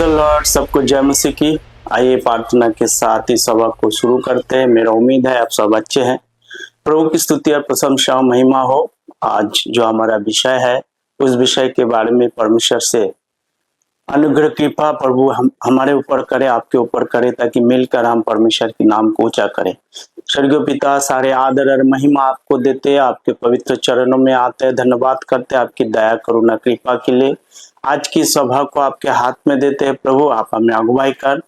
The Lord, सबको जय मसीह की। आइए प्रार्थना के साथ ही सभा को शुरू करते हैं। मेरा उम्मीद है आप सब अच्छे हैं। प्रभु की स्तुति और प्रशंसा महिमा हो। आज जो हमारा विषय है उस विषय के बारे में परमेश्वर से अनुग्रह कृपा प्रभु हमारे ऊपर करे, आपके ऊपर करे, ताकि मिलकर हम परमेश्वर के नाम को ऊंचा करें। स्वर्गीय पिता, सारे आदर और महिमा आपको देते हैं, आपके पवित्र चरणों में आते हैं, धन्यवाद करते हैं आपकी दया करुणा कृपा के लिए। आज की सभा को आपके हाथ में देते हैं प्रभु, आप हमें अगुवाई कर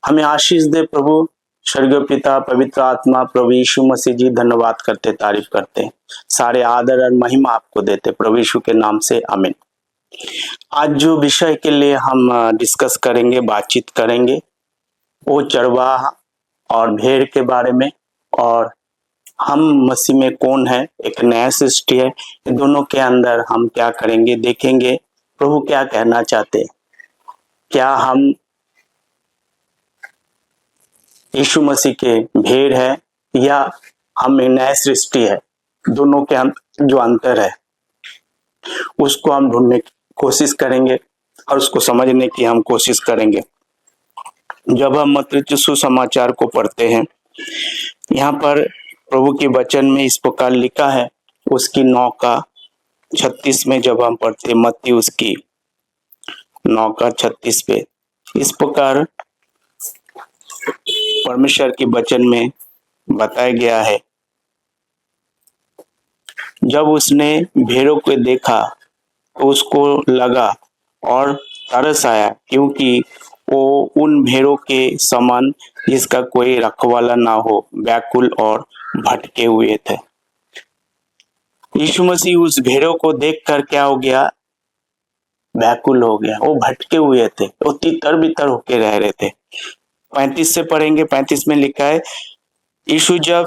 हमें आशीष दे प्रभु। स्वर्गीय पिता, पवित्र आत्मा, प्रभु यीशु मसीह जी, धन्यवाद करते, तारीफ करते, सारे आदर और महिमा आपको देते प्रभु यीशु के नाम से, आमीन। आज जो विषय के लिए हम डिस्कस करेंगे, बातचीत करेंगे, वो चरवाहा और भेड़ के बारे में, और हम मसीह में कौन है, एक नया सृष्टि है, इन दोनों के अंदर हम क्या करेंगे, देखेंगे प्रभु क्या कहना चाहते हैं। क्या हम यीशु मसीह के भेड़ है या हम एक नया सृष्टि है? दोनों के जो अंतर है उसको हम ढूंढने की कोशिश करेंगे और उसको समझने की हम कोशिश करेंगे। जब हम मत्ती सुसमाचार को पढ़ते हैं, यहाँ पर प्रभु के वचन में इस प्रकार लिखा है, उसकी 9:36 में जब हम पढ़ते मत्ती उसकी 9:36 पे इस प्रकार परमेश्वर के वचन में बताया गया है, जब उसने भेड़ों को देखा तो उसको लगा और तरस आया, क्योंकि वो उन भेड़ों के समान जिसका कोई रखवाला ना हो, व्याकुल और भटके हुए थे। यीशु मसीह उस भेड़ों को देखकर क्या हो गया? व्याकुल हो गया। वो भटके हुए थे, वो तितर बितर होके रह रहे थे। 35 से पढ़ेंगे। 35 में लिखा है, यीशु जब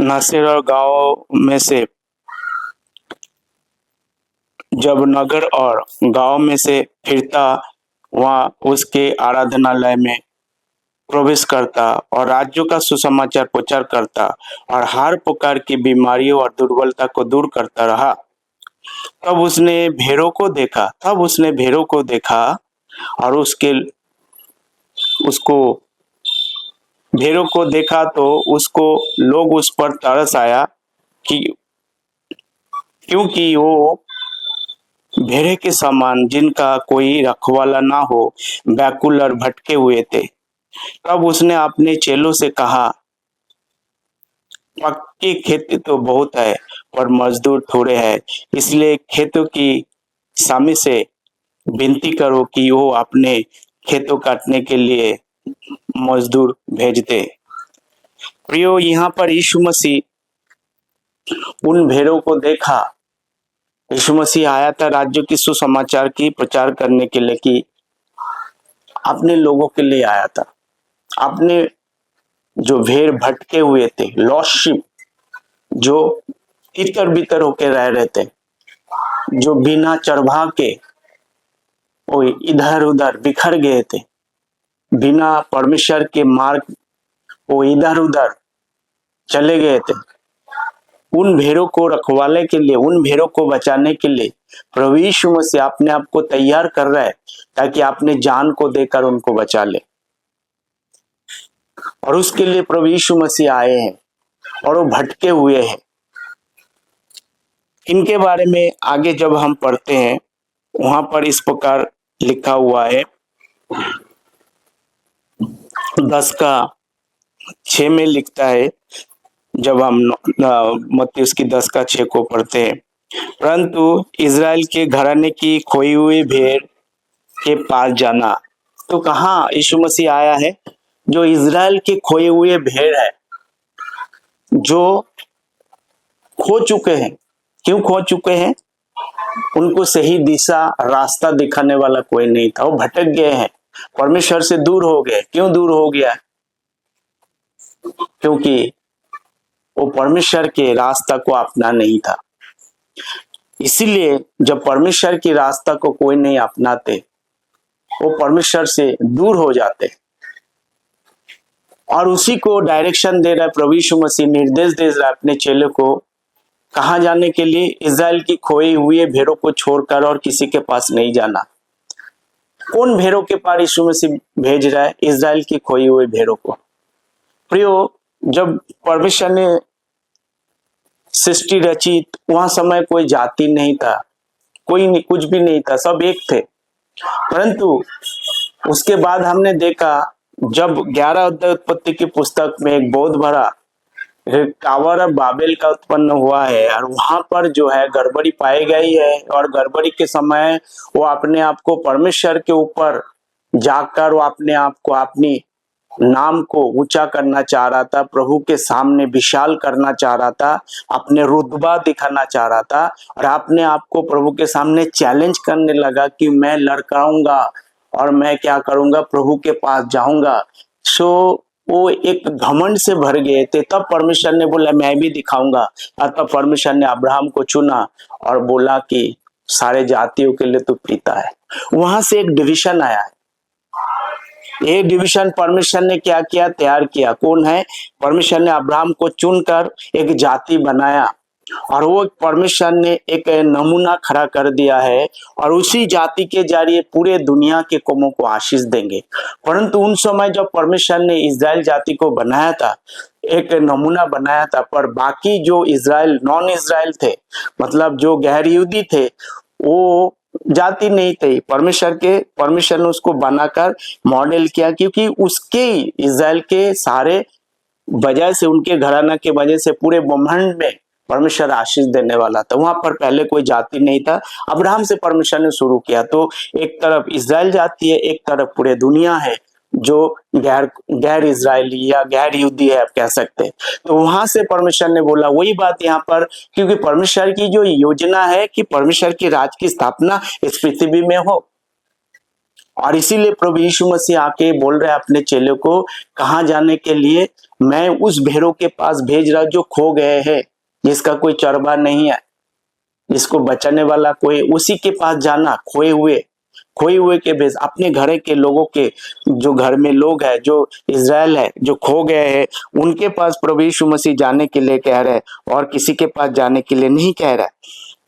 नासरत और गांव में से जब नगर और गांव में से फिरता, वहां उसके आराधनालय में प्रवेश करता और राज्यों का सुसमाचार प्रचार करता और हर प्रकार की बीमारियों और दुर्बलता को दूर करता रहा। तब उसने भेड़ों को देखा और भेड़ों को देखा तो उसको लोग उस पर तरस आया, क्योंकि वो भेड़े के समान जिनका कोई रखवाला ना हो, व्याकुल और भटके हुए थे। तब उसने अपने चेलों से कहा, पक्की खेती तो बहुत है पर मजदूर थोड़े हैं, इसलिए खेतों की स्वामी से विनती करो कि वो अपने खेतों काटने के लिए मजदूर भेज दे। प्रियो, यहाँ पर यीशु मसीह उन भेड़ों को देखा। यीशु मसीह आया था राज्यों की सुसमाचार की प्रचार करने के लिए, कि अपने लोगों के लिए आया था। अपने जो भेड़ भटके हुए थे, लॉस्ट शीप, जो तितर बितर होके रह रहे थे, जो बिना चरवाहा के वो इधर उधर बिखर गए थे, बिना परमेश्वर के मार्ग वो इधर उधर चले गए थे, उन भेड़ों को रखवाले के लिए, उन भेड़ों को बचाने के लिए प्रभु यीशु मसीह अपने आप को तैयार कर रहा है, ताकि अपने जान को देकर उनको बचा ले। और उसके लिए प्रभु यीशु मसीह आए हैं और वो भटके हुए हैं। इनके बारे में आगे जब हम पढ़ते हैं, वहां पर इस प्रकार लिखा हुआ है, 10:6 में लिखता है, जब हम मत्ती उसकी 10:6 को पढ़ते हैं, परंतु इज़राइल के घराने की खोई हुई भेड़ के पास जाना। तो कहाँ यीशु मसीह आया है? जो इज़राइल के खोए हुए भेड़ है, जो खो चुके हैं। क्यों खो चुके हैं? उनको सही दिशा रास्ता दिखाने वाला कोई नहीं था, वो भटक गए हैं, परमेश्वर से दूर हो गए। क्यों दूर हो गया? क्योंकि वो परमेश्वर के रास्ता को अपना नहीं था। इसीलिए जब परमेश्वर की रास्ता को कोई नहीं अपनाते, वो परमेश्वर से दूर हो जाते। और उसी को डायरेक्शन दे रहा है प्रभु यीशु मसीह, निर्देश दे रहा है अपने चेलों को, कहाँ जाने के लिए? इज़राइल की खोई हुई भेड़ों को छोड़कर और किसी के पास नहीं जाना। कौन भेड़ों के पार यीशु मसीह भेज रहा है? इज़राइल की खोई हुई भेड़ों को। प्रियो, जब परमेश्वर ने सृष्टि रची, वहां समय कोई जाति नहीं था, कोई नहीं, कुछ भी नहीं था, सब एक थे। परंतु उसके बाद हमने देखा, जब 11 अध्याय उत्पत्ति की पुस्तक में एक बहुत बड़ा टावर ऑफ बाबेल का उत्पन्न हुआ है, और वहां पर जो है गड़बड़ी पाई गई है, और गड़बड़ी के समय वो अपने आप को परमेश्वर के ऊपर जाकर वो अपने आप को, अपनी नाम को ऊंचा करना चाह रहा था, प्रभु के सामने विशाल करना चाह रहा था, अपने रुतबा दिखाना चाह रहा था, और अपने आप को प्रभु के सामने चैलेंज करने लगा कि मैं लड़काऊंगा और मैं क्या करूंगा, प्रभु के पास जाऊंगा। सो वो एक घमंड से भर गए थे। तब परमेश्वर ने बोला मैं भी दिखाऊंगा, और तब परमेश्वर ने अब्राहम को चुना और बोला कि सारे जातियों के लिए तू पिता है। वहां से एक डिवीजन आया है। ये डिवीजन परमेश्वर ने क्या किया, तैयार किया। कौन है? परमेश्वर ने अब्राहम को चुनकर एक जाति बनाया, और वो परमेश्वर ने एक नमूना खड़ा कर दिया है, और उसी जाति के जरिए पूरे दुनिया के कौमों को आशीष देंगे। परंतु उन समय जब परमेश्वर ने इज़राइल जाति को बनाया था, एक नमूना बनाया था, पर बाकी जो इज़राइल नॉन इज़राइल थे, मतलब जो गैर यहूदी थे, वो जाति नहीं थे। परमेश्वर ने उसको बनाकर मॉडल किया, क्योंकि उसके इज़राइल के सारे वजह से, उनके घराना के वजह से पूरे ब्रह्मांड में परमेश्वर आशीष देने वाला था। वहां पर पहले कोई जाति नहीं था, अब्राहम से परमेश्वर ने शुरू किया। तो एक तरफ इज़राइल जाति है, एक तरफ पूरे दुनिया है जो गैर इज़राइली या गैर यहूदी है, आप कह सकते हैं। तो वहां से परमेश्वर ने बोला वही बात यहाँ पर, क्योंकि परमेश्वर की जो योजना है कि परमेश्वर के राज की स्थापना इस पृथ्वी में हो, और इसीलिए प्रभु यीशु मसीह आके बोल रहे हैं अपने चेलों को, कहाँ जाने के लिए? मैं उस भेड़ों के पास भेज रहा जो खो गए हैं, जिसका कोई चरबा नहीं है, जिसको बचाने वाला कोई, उसी के पास जाना। खोए हुए के भेज, अपने घर के लोगों के, जो घर में लोग हैं, जो इज़राइल है, जो खो गए हैं, उनके पास प्रभु यीशु मसीह जाने के लिए कह रहे हैं, और किसी के पास जाने के लिए नहीं कह रहा है।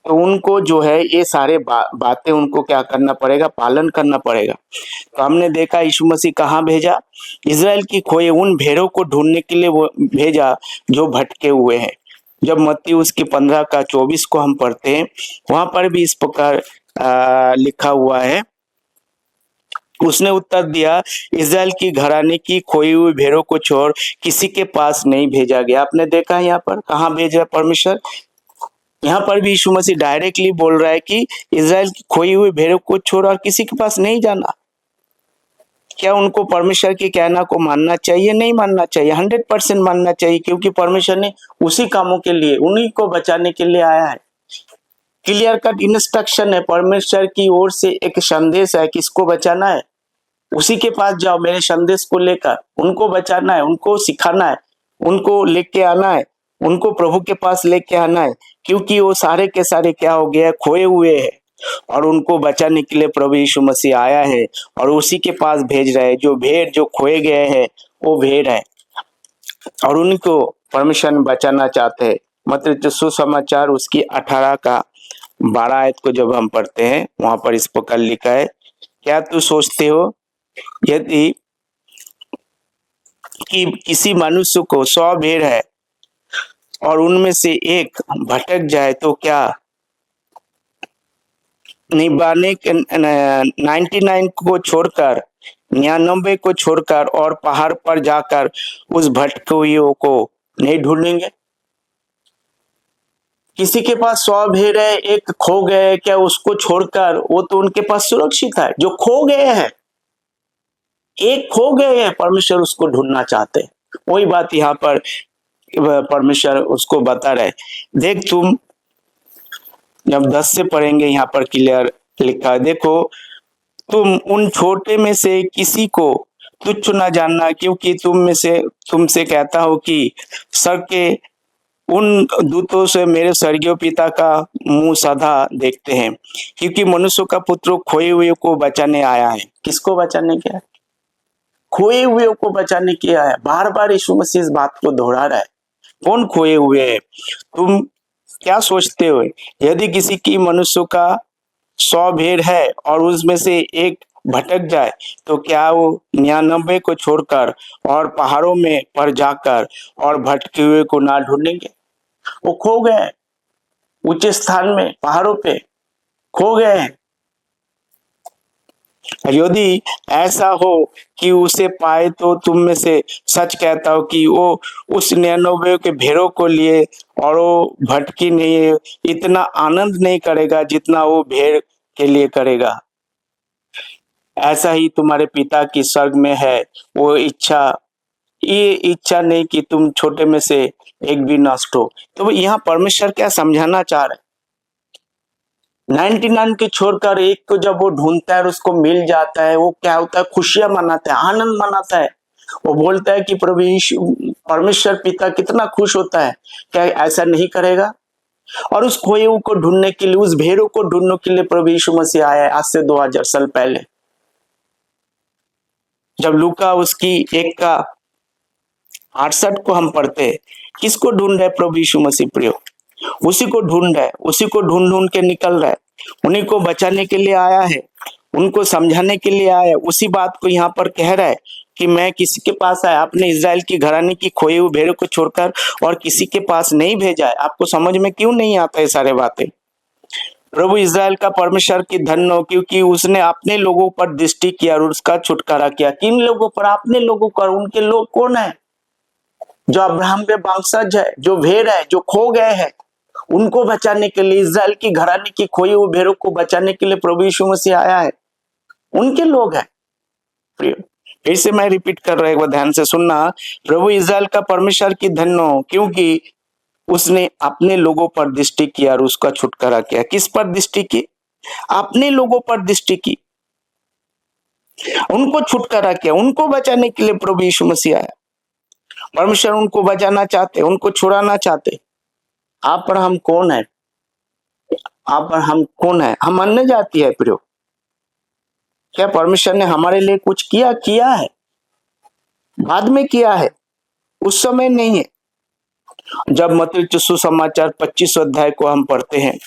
तो उनको जो है ये सारे बातें उनको क्या करना पड़ेगा, पालन करना पड़ेगा। तो हमने देखा यीशु मसीह कहाँ भेजा, इज़राइल की खोए उन भेड़ों को ढूंढने के लिए वो भेजा जो भटके हुए हैं। जब मत्ती उसकी 15 का 24 को हम पढ़ते हैं, वहां पर भी इस प्रकार लिखा हुआ है, उसने उत्तर दिया, इज़राइल की घराने की खोई हुई भेड़ों को छोड़ किसी के पास नहीं भेजा गया। आपने देखा यहाँ पर कहाँ भेजा परमेश्वर? यहाँ पर भी यीशु मसीह डायरेक्टली बोल रहा है कि इज़राइल की खोई हुई भेड़ों को छोड़ और किसी के पास नहीं जाना। क्या उनको परमेश्वर के कहना को मानना चाहिए? नहीं मानना चाहिए, 100% मानना चाहिए, क्योंकि परमेश्वर ने उसी कामों के लिए, उन्हीं को बचाने के लिए आया है। क्लियर कट इंस्ट्रक्शन है, परमेश्वर की ओर से एक संदेश है, किसको बचाना है उसी के पास जाओ, मेरे संदेश को लेकर। उनको बचाना है, उनको सिखाना है, उनको लेके आना है, उनको प्रभु के पास लेके आना है, क्योंकि वो सारे के सारे क्या हो गया, खोए हुए हैं, और उनको बचाने के लिए प्रभु यीशु मसीह आया है, और उसी के पास भेज रहा है। जो भेड़ जो खोए गए हैं वो भेड़ है, और उनको परमेश्वर बचाना चाहते हैं। मतलब सुसमाचार उसकी 18 का 12 आयत को जब हम पढ़ते हैं, वहां पर इस प्रकार लिखा है, क्या तू सोचते हो यदि कि किसी मनुष्य को 100 भेड़ है और उनमें से एक भटक जाए तो क्या 99 को छोड़कर 99 को छोड़कर और पहाड़ पर जाकर उस भटके हुए को नहीं ढूंढेंगे? किसी के पास 100 भेड़ है, एक खो गए, क्या उसको छोड़कर, वो तो उनके पास सुरक्षित है। जो खो गए हैं, एक खो गए हैं, परमेश्वर उसको ढूंढना चाहते हैं। वही बात यहाँ पर परमेश्वर उसको बता रहे। देख, तुम जब 10 से पढ़ेंगे, यहाँ पर क्लियर लिखा है, देखो, तुम उन छोटे में से किसी को तुच्छ न जानना, क्योंकि तुमसे कहता हो कि सर के उन दूतों से मेरे स्वर्गीय पिता का मुंह सदा देखते हैं, क्योंकि मनुष्य का पुत्र खोए हुए को बचाने आया है। किसको बचाने के आया? खोए हुए को बचाने के आया है। बार बार यीशु मसीह इस बात को दोहरा रहा है। कौन खोए हुए है? तुम क्या सोचते हो, यदि किसी की मनुष्य का 100 भेड़ है और उसमें से एक भटक जाए तो क्या वो 99 को छोड़कर और पहाड़ों में पर जाकर और भटके हुए को ना ढूंढेंगे? वो खो गए ऊंचे स्थान में, पहाड़ों पे खो गए हैं। यदि ऐसा हो कि उसे पाए तो तुम में से सच कहता हो कि वो उस 99 के भेड़ों को लिए और वो भटकी नहीं, इतना आनंद नहीं करेगा जितना वो भेड़ के लिए करेगा। ऐसा ही तुम्हारे पिता की स्वर्ग में है। वो इच्छा, ये इच्छा नहीं कि तुम छोटे में से एक भी नष्ट हो। तो यहाँ परमेश्वर क्या समझाना चाह रहे? 99 के छोड़कर एक को जब वो ढूंढता है और उसको मिल जाता है, वो क्या होता है? खुशियां मनाता है, आनंद मनाता है। वो बोलता है कि प्रभु यीशु, परमेश्वर पिता कितना खुश होता है, क्या ऐसा नहीं करेगा? और उस खोए को ढूंढने के लिए, उस भेड़ों को ढूंढने के लिए प्रभु यीशु मसीह आया है आज से 2000 साल पहले। जब लूका उसकी 1 का 68 को हम पढ़ते हैं, किसको ढूंढ रहे प्रभु यीशु मसीह प्रियो? उसी को ढूंढ रहा है, उसी को ढूंढ ढूंढ के निकल रहा है, उन्हीं को बचाने के लिए आया है, उनको समझाने के लिए आया है। उसी बात को यहाँ पर कह रहा है कि मैं किसी के पास आया, अपने इज़राइल की घराने की खोई हुई भेड़ों को छोड़कर और किसी के पास नहीं भेजा है। आपको समझ में क्यों नहीं आता है सारे बातें? प्रभु इज़राइल का परमेश्वर की धन्य हो, क्योंकि उसने अपने लोगों पर दृष्टि किया और उसका छुटकारा किया। किन लोगों पर? अपने लोगों पर। उनके लोग कौन है? जो अब्राहम के वंशज है, जो भेड़ है, जो खो गए हैं, उनको बचाने के लिए, इज़राइल की घराने की खोई हुई भेड़ों को बचाने के लिए प्रभु यीशु मसीह आया है। उनके लोग हैं प्रिय। फिर से मैं रिपीट कर रहा हूं, एक बार ध्यान से सुनना। प्रभु इज़राइल का परमेश्वर की धन्य हो, क्योंकि उसने अपने लोगों पर दृष्टि किया और उसका छुटकारा किया। किस पर दृष्टि की? अपने लोगों पर दृष्टि की, उनको छुटकारा किया, उनको बचाने के लिए प्रभु यीशु मसीह आया। परमेश्वर उनको बचाना चाहते, उनको छुड़ाना चाहते। आप पर हम कौन है? आप पर हम कौन है? हम अन्य जाति है प्रियो। क्या परमेश्वर ने हमारे लिए कुछ किया? किया है, बाद में किया है, उस समय नहीं है। जब मत्ती सुसमाचार 25 अध्याय को हम पढ़ते हैं,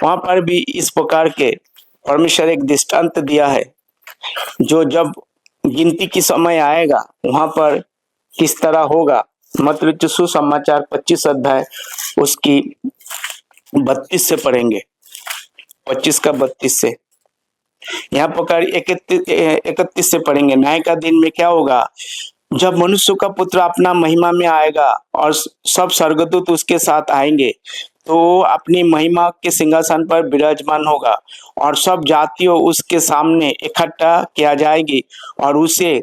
वहां पर भी इस प्रकार के परमेश्वर एक दृष्टांत दिया है, जो जब गिनती की समय आएगा वहां पर किस तरह होगा। मत्ती सुसमाचार 25 अध्याय उसकी 32 से पढ़ेंगे, 25 का 32 से। यहाँ पर 31 से पढ़ेंगे। न्याय का दिन में क्या होगा? जब मनुष्य का पुत्र अपना महिमा में आएगा और सब स्वर्गदूत उसके साथ आएंगे, तो अपनी महिमा के सिंहासन पर विराजमान होगा और सब जातियों उसके सामने इकट्ठा किया जाएगी और उसे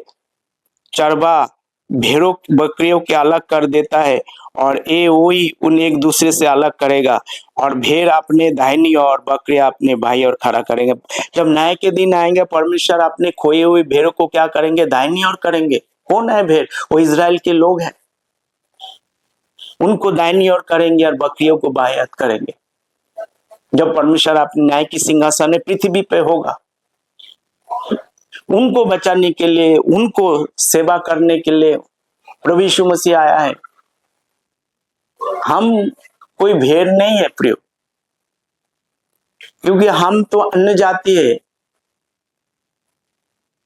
चरवा भेड़ों बकरियों के अलग कर देता है और ये वही उन एक दूसरे से अलग करेगा और भेड़ अपने दाहिनी और बकरियां अपने भाई और खड़ा करेंगे। जब न्याय के दिन आएंगे, परमेश्वर अपने खोई हुई भेड़ों को क्या करेंगे? दाहिनी और करेंगे। कौन है भेड़? वो इज़राइल के लोग हैं। उनको दाहिनी ओर करेंगे और बकरियों को बाएं हाथ करेंगे। जब परमेश्वर अपने न्याय की सिंहासन पृथ्वी पे होगा, उनको बचाने के लिए, उनको सेवा करने के लिए प्रभु यीशु मसीह आया है। हम कोई भेड़ नहीं है प्रियो, क्योंकि हम तो अन्य जाति है।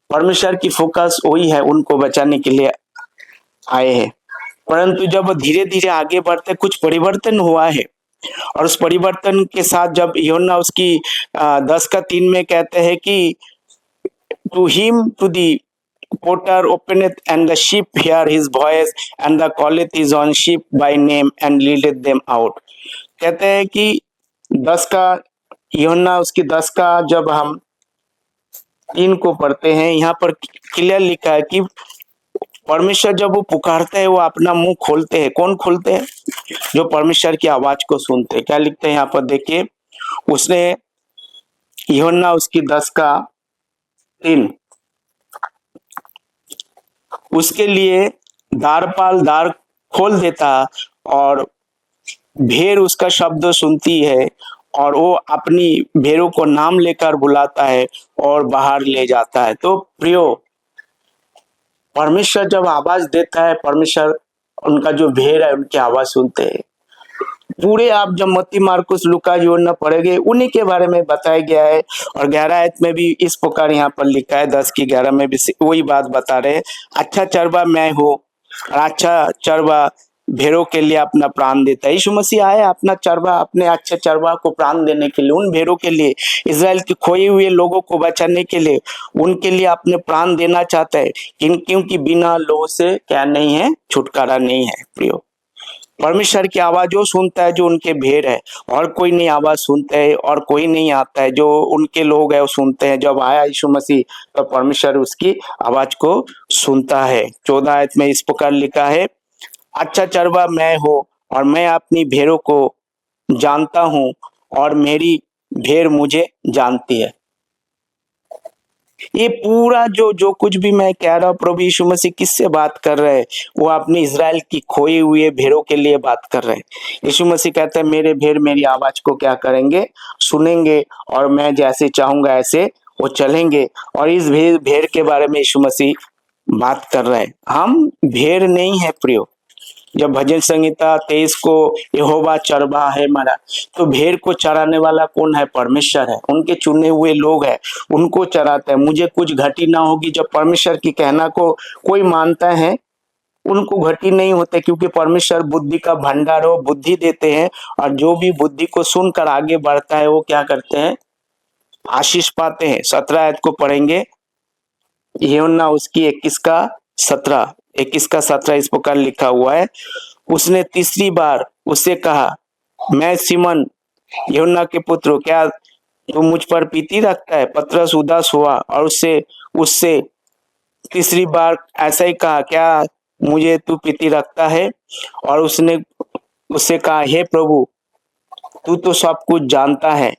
परमेश्वर की फोकस वही है, उनको बचाने के लिए आए हैं। परंतु जब धीरे धीरे आगे बढ़ते कुछ परिवर्तन हुआ है और उस परिवर्तन के साथ जब यूहन्ना उसकी 10 का 3 में कहते हैं कि to him to the porter openeth and the sheep hear his voice and the calleth his own sheep by name and leadeth them out। कहते हैं कि 10 का यूहन्ना उसकी 10 का जब हम 3 को पढ़ते हैं, यहाँ पर क्लियर लिखा है कि परमेश्वर जब वो पुकारते हैं, वो अपना मुंह खोलते हैं। कौन खोलते हैं? जो परमेश्वर की आवाज को सुनते हैं। क्या लिखते हैं यहाँ पर देखिए, उसने यूहन्ना उसकी 10 का 3, उसके लिए द्वारपाल द्वार खोल देता और भेड़ उसका शब्द सुनती है और वो अपनी भेड़ों को नाम लेकर बुलाता है और बाहर ले जाता है। तो प्रियो, परमेश्वर जब आवाज देता है, परमेश्वर उनका जो भेड़ है उनकी आवाज सुनते हैं। पूरे आप जब मत्ती मार्कुस लूका यूहन्ना पढ़ेंगे उन्हीं के बारे में बताया गया है। और 11 आयत में भी इस प्रकार यहाँ पर लिखा है, 10 की 11 में भी वही बात बता रहे हैं, अच्छा चरवा मैं हूँ और अच्छा चरवा भेड़ों के लिए अपना प्राण देता है। यीशु मसीह आए अपना चरवा, अपने अच्छे चरवा को प्राण देने के लिए, उन भेड़ों के लिए, इजराइल के खोए हुए लोगों को बचाने के लिए, उनके लिए अपने प्राण देना चाहता है। क्योंकि बिना लोह से क्या नहीं है, छुटकारा नहीं है। प्रियो, परमेश्वर की आवाज वो सुनता है जो उनके भेड़ है, और कोई नहीं आवाज सुनता है और कोई नहीं आता है। जो उनके लोग है वो सुनते हैं। जब आया यीशु मसीह तो परमेश्वर उसकी आवाज को सुनता है। 14 आयत में इस प्रकार लिखा है, अच्छा चरवा मैं हूँ और मैं अपनी भेड़ों को जानता हूँ और मेरी भेड़ मुझे जानती है। ये पूरा जो कुछ भी मैं कह रहा हूँ, प्रभु यीशु मसीह किससे बात कर रहे हैं? वो अपने इजराइल की खोई हुए भेड़ों के लिए बात कर रहे हैं। यीशु मसीह कहते हैं, मेरे भेड़ मेरी आवाज को क्या करेंगे, सुनेंगे, और मैं जैसे चाहूंगा ऐसे वो चलेंगे। और इस भेड़ के बारे में यीशु मसीह बात कर रहे हैं। हम भेड़ नहीं है प्रियो। जब भजन संहिता 23 को यहोवा चरवाहा है हमारा, तो भेड़ को चराने वाला कौन है? परमेश्वर है। उनके चुने हुए लोग हैं, उनको चराते हैं। मुझे कुछ घटी ना होगी। जब परमेश्वर की कहना को कोई मानता है, उनको घटी नहीं होते, क्योंकि परमेश्वर बुद्धि का भंडार हो, बुद्धि देते हैं। और जो भी बुद्धि को सुनकर आगे बढ़ता है वो क्या करते हैं? आशीष पाते हैं। 17 आयत को पढ़ेंगे, यूहन्ना उसकी 21 का 17 इस प्रकार लिखा हुआ है, उसने तीसरी बार उससे कहा, मैं सिमन यूहन्ना के पुत्र, क्या तू मुझ पर प्रीति रखता है? पतरस उदास हुआ और उससे उससे तीसरी बार ऐसा ही कहा, क्या मुझे तू प्रीति रखता है? और उसने उससे कहा, हे प्रभु, तू तो सब कुछ जानता है,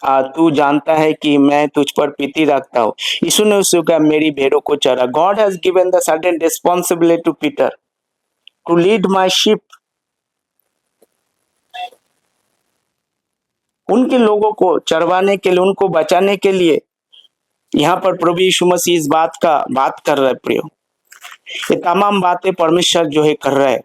तू जानता है कि मैं तुझ पर प्रीति रखता हूँ। यीशु ने उससे कहा, मेरी भेड़ों को चरा। God has given the certain responsibility to Peter to lead my sheep. उनके लोगों को चरवाने के लिए, उनको बचाने के लिए यहाँ पर प्रभु यीशु मसीह इस बात कर रहे हैं। प्रियो, ये तमाम बातें परमेश्वर जो है कर रहे हैं,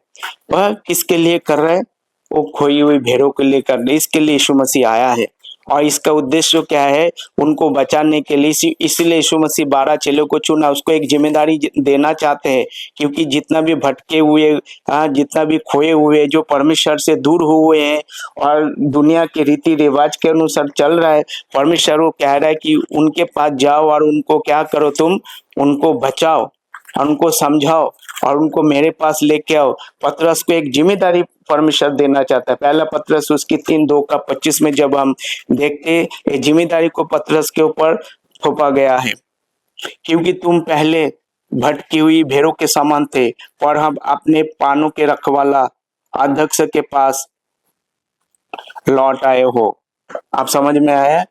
वह किसके लिए कर रहे हैं? वो खोई हुई भेड़ों के लिए कर रहे। इसके लिए यीशु मसीह आया है, और इसका उद्देश्य क्या है? उनको बचाने के लिए। इसीलिए यीशु मसीह 12 चेलों को चुना, उसको एक जिम्मेदारी देना चाहते हैं। क्योंकि जितना भी भटके हुए, जितना भी खोए हुए, जो परमेश्वर से दूर हुए हैं और दुनिया के रीति रिवाज के अनुसार चल रहा है, परमेश्वर वो कह रहा है कि उनके पास जाओ और उनको क्या करो, तुम उनको बचाओ और उनको समझाओ और उनको मेरे पास लेके आओ। पतरस को एक जिम्मेदारी परमेश्वर देना चाहता है। पहला पतरस उसकी 3:2-25 में जब हम देखते, जिम्मेदारी को पतरस के ऊपर थोपा गया है, क्योंकि तुम पहले भटकी हुई भेड़ों के समान थे, पर हम अपने पानों के रखवाला अध्यक्ष के पास लौट आए हो। आप समझ में आया?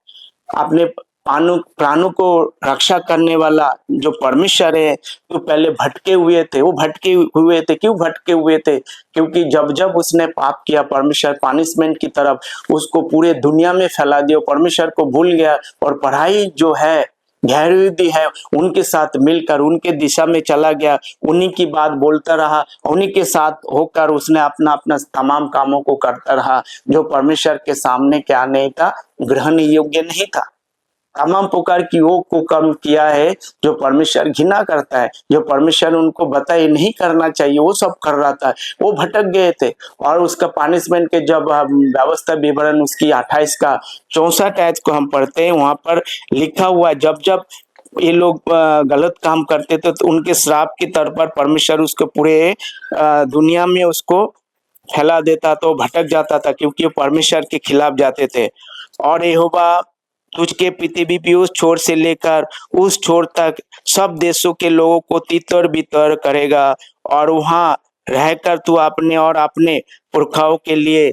अपने प्राणों को रक्षा करने वाला जो परमेश्वर है, तो पहले भटके हुए थे। वो भटके हुए थे, क्यों भटके हुए थे? क्योंकि जब जब उसने पाप किया, परमेश्वर पनिशमेंट की तरफ उसको पूरे दुनिया में फैला दिया, परमेश्वर को भूल गया और पढ़ाई जो है, गैरविधि है, उनके साथ मिलकर उनके दिशा में चला गया, उन्हीं की बात बोलता रहा, उन्हीं के साथ होकर उसने अपना अपना तमाम कामों को करता रहा, जो परमेश्वर के सामने क्या नहीं था, ग्रहण योग्य नहीं था। तमाम प्रकार की वो कुकर्म किया है जो परमेश्वर घृणा करता है, जो परमेश्वर उनको बताए नहीं करना चाहिए, वो सब कर रहा था। वो भटक गए थे, और उसका पनिशमेंट के जब व्यवस्था विवरण उसकी 28 का 64 आयत को हम पढ़ते हैं, वहां पर लिखा हुआ है, जब जब ये लोग गलत काम करते थे तो उनके श्राप की तरफ पर परमेश्वर उसको पूरे दुनिया में उसको फैला देता, तो भटक जाता था, क्योंकि वो परमेश्वर के खिलाफ जाते थे। और यहोवा तुझके पृथ्वी भी उस छोर से लेकर उस छोर तक सब देशों के लोगों को तितर बितर करेगा, और वहां रहकर तू अपने और अपने पुरखाओं के लिए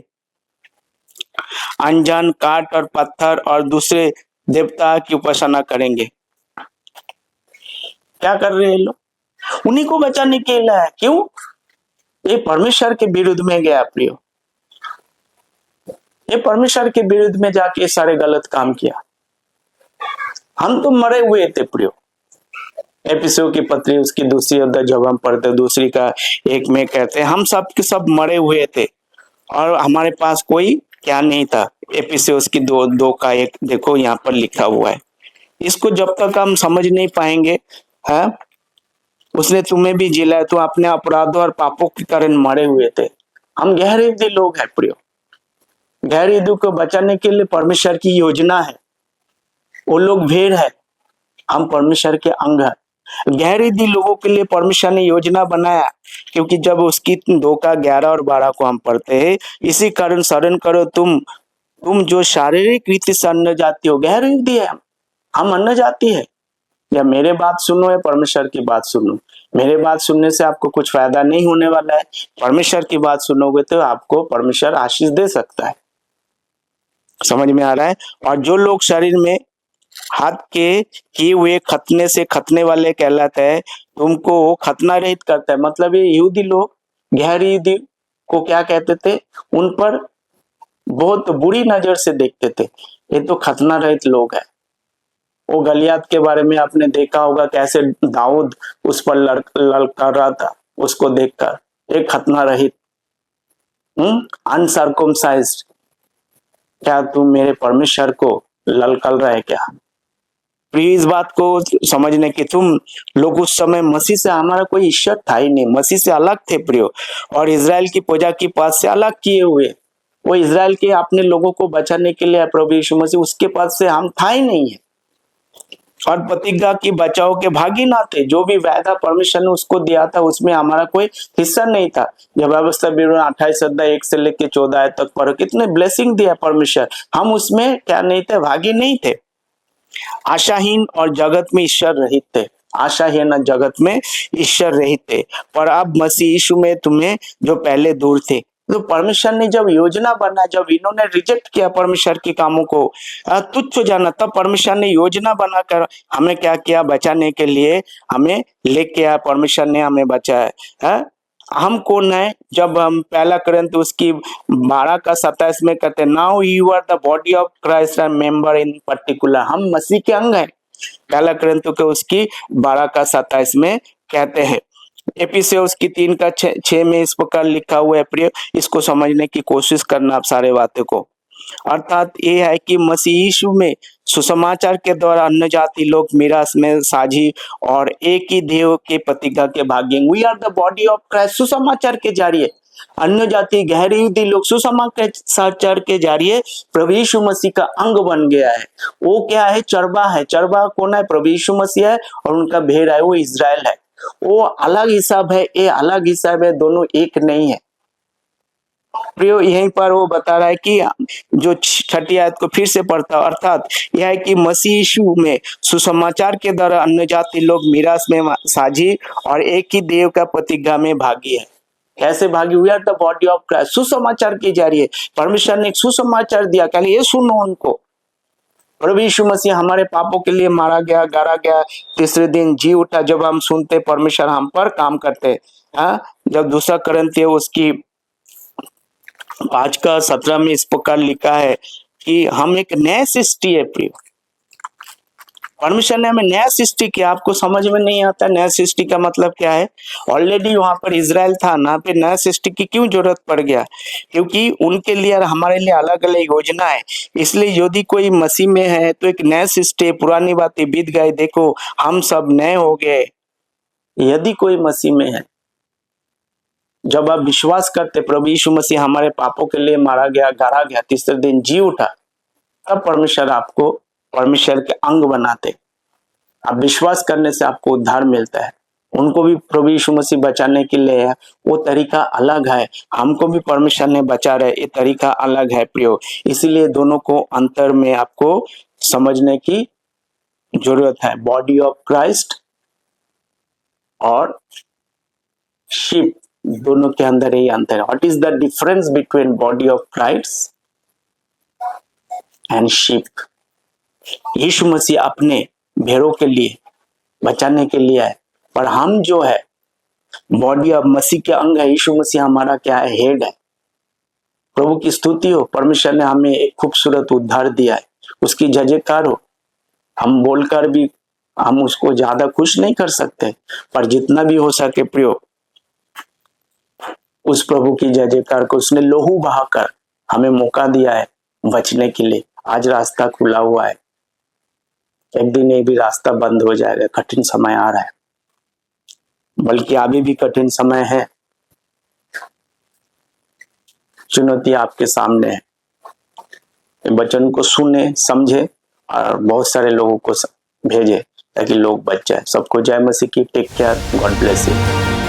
अनजान काठ और पत्थर और दूसरे देवता की उपासना करेंगे। क्या कर रहे हैं लोग? उन्हीं को बचाने के लिए है। क्यों? ये परमेश्वर के विरुद्ध में गया प्रियो, ये परमेश्वर के विरुद्ध में जाके सारे गलत काम किया। हम तो मरे हुए थे प्रियो। एफिसियों की पत्री उसकी दूसरी अध्याय जब हम पढ़ते, दूसरी का 1 में कहते हैं, हम सब के सब मरे हुए थे और हमारे पास कोई क्या नहीं था। एपिसोड्स की दो का एक देखो यहाँ पर लिखा हुआ है। इसको जब तक हम समझ नहीं पाएंगे, है उसने तुम्हें भी जिलाया, तो अपने अपराधों और पापों के कारण मरे हुए थे। हम गहरे हृदय लोग हैं प्रियो। गहरे हृदय को बचाने के लिए परमेश्वर की योजना है। वो लोग भेड़ है, हम परमेश्वर के अंग है। गहरे दिल लोगों के लिए परमेश्वर ने योजना बनाया, क्योंकि जब उसकी 2 का 11 और 12 को हम पढ़ते हैं, इसी कारण शरण करो तुम जो शारीरिक रीति से अन्न जाती हो। गहरे हृदय है, हम अन्न जाती है। या मेरे बात सुनो या परमेश्वर की बात सुनो। मेरे बात सुनने से आपको कुछ फायदा नहीं होने वाला है। परमेश्वर की बात सुनोगे तो आपको परमेश्वर आशीष दे सकता है। समझ में आ रहा है। और जो लोग शरीर में हाथ के किए हुए खतने से खतने वाले कहलाते हैं, तुमको खतना रहित करता है। मतलब ये यहूदी लोग गहरी यहूदी को क्या कहते थे, उन पर बहुत बुरी नजर से देखते थे। ये तो खतना रहित लोग हैं। वो गलियात के बारे में आपने देखा होगा, कैसे दाऊद उस पर ललकार रहा था, उसको देखकर एक खतना रहित, अनसर्कमसाइज्ड। क्या तुम मेरे परमेश्वर को ललकल रहे क्या? प्लीज इस बात को समझने की तुम लोग उस समय मसीह से, हमारा कोई ईश्वर था ही नहीं, मसीह से अलग थे प्रियो। और इजराइल की प्रजा की पास से अलग किए हुए, वो इजराइल के अपने लोगों को बचाने के लिए प्रभु यीशु मसीह, उसके पास से हम था ही नहीं है। और प्रतिज्ञा की बचाव के भागी ना थे। जो भी वायदा परमेश्वर ने उसको दिया था उसमें हमारा कोई हिस्सा नहीं था। जब व्यवस्था विवरण 28 अध्याय 1 से लेकर 14 तक पढ़ो, कितने ब्लेसिंग दिया परमेश्वर, हम उसमें क्या नहीं थे, भागी नहीं थे। आशाहीन और जगत में ईश्वर रहित थे। आशाहीन और जगत में ईश्वर रहित थे। पर अब मसीह यीशु में तुम्हें जो पहले दूर थे, तो परमेश्वर ने जब योजना बना, जब इन्होंने रिजेक्ट किया परमेश्वर के कामों को, तुच्छ जाना, तब परमेश्वर ने योजना बनाकर हमें क्या किया, बचाने के लिए हमें लेके आया। परमेश्वर ने हमें बचाया है। हम कौन है? जब हम पहला करंत उसकी 12 का 27 में कहते हैं, now you are the body of Christ and member in particular. हम मसीह के अंग हैं। पहला करंत के उसकी 12 का 27 में कहते हैं। एपिसोड्स की 3 का 6 में इस प्रकार लिखा हुआ है प्रिय, इसको समझने की कोशिश करना आप सारे बातें को। अर्थात ये है कि मसीह यीशु में सुसमाचार के द्वारा अन्य जाति लोग मीरास में साझी और एक ही देव के प्रतिज्ञा के भागी। We are the body of Christ. सुसमाचार के जरिए अन्य जाति गहरे यहूदी लोग सुसमाचार के जरिए प्रभु यीशु मसीह का अंग बन गया है। वो क्या है? चरबा है। चरबा कौन है? प्रभु यीशु मसीह है। और उनका भेड़ है वो इजराइल है। वो अलग हिसाब है, ये अलग हिसाब है, दोनों एक नहीं है प्रियो। यहीं पर वो बता रहा है कि जो 6ठी आयत को फिर से पढ़ता, अर्थात यह है कि मसीह यीशु में सुसमाचार के द्वारा अन्य जाति लोग मीरास में साझी और एक ही देव का प्रतिज्ञा में भागी है। कैसे भागी? We are the body of Christ. सुसमाचार के जरिए परमेश्वर ने एक सुसमाचार दिया, क्या ये सुनो उनको, प्रभु यीशु मसीह हमारे पापों के लिए मारा गया, गाड़ा गया, तीसरे दिन जी उठा। जब हम सुनते परमेश्वर हम पर काम करते। जब दूसरा करंती उसकी 5 का 17 में इस प्रकार लिखा है कि हम एक नया सृष्टि है प्रिय। परमेश्वर ने हमें नया सृष्टि किया। आपको समझ में नहीं आता नया सृष्टि का मतलब क्या है? ऑलरेडी वहां पर इजराइल था ना, पे नया सृष्टि की क्यों जरूरत पड़ गया? क्योंकि उनके लिए और हमारे लिए अलग अलग योजना है। इसलिए यदि कोई मसीह में है तो एक नया सृष्टि, पुरानी बातें बीत गए, देखो हम सब नए हो गए। यदि कोई मसीह में है, जब आप विश्वास करते प्रभु यीशु मसीह हमारे पापों के लिए मारा गया, गाड़ा गया, तीसरे दिन जी उठा, तब परमेश्वर आपको परमेश्वर के अंग बनाते। आप विश्वास करने से आपको उद्धार मिलता है। उनको भी प्रभु यीशु मसीह बचाने के लिए है, वो तरीका अलग है। हमको भी परमेश्वर ने बचा रहे, ये तरीका अलग है प्रियो। इसीलिए दोनों को अंतर में आपको समझने की जरूरत है। बॉडी ऑफ क्राइस्ट और शिप, दोनों के अंदर यही अंतर है। What is the difference between body of Christ and sheep? यीशु मसीह अपने भेड़ों के लिए बचाने के लिए है, पर हम जो है बॉडी ऑफ मसीह के अंग है। यीशु मसीह हमारा क्या है? हेड है। प्रभु की स्तुति हो, परमेश्वर ने हमें एक खूबसूरत उद्धार दिया है, उसकी जय जयकार हो। हम बोलकर भी हम उसको ज्यादा खुश नहीं कर सकते, पर जितना भी हो सके प्रियो उस प्रभु की जय जयकार को उसने लोहू बहाकर हमें मौका दिया है बचने के लिए। आज रास्ता खुला हुआ है, एक दिन ये भी रास्ता बंद हो जाएगा। कठिन समय आ रहा है, बल्कि अभी भी कठिन समय है। चुनौती आपके सामने है। वचन को सुने, समझे और बहुत सारे लोगों को भेजे ताकि लोग बच जाए। सबको जय मसीह की। Take care, God bless you.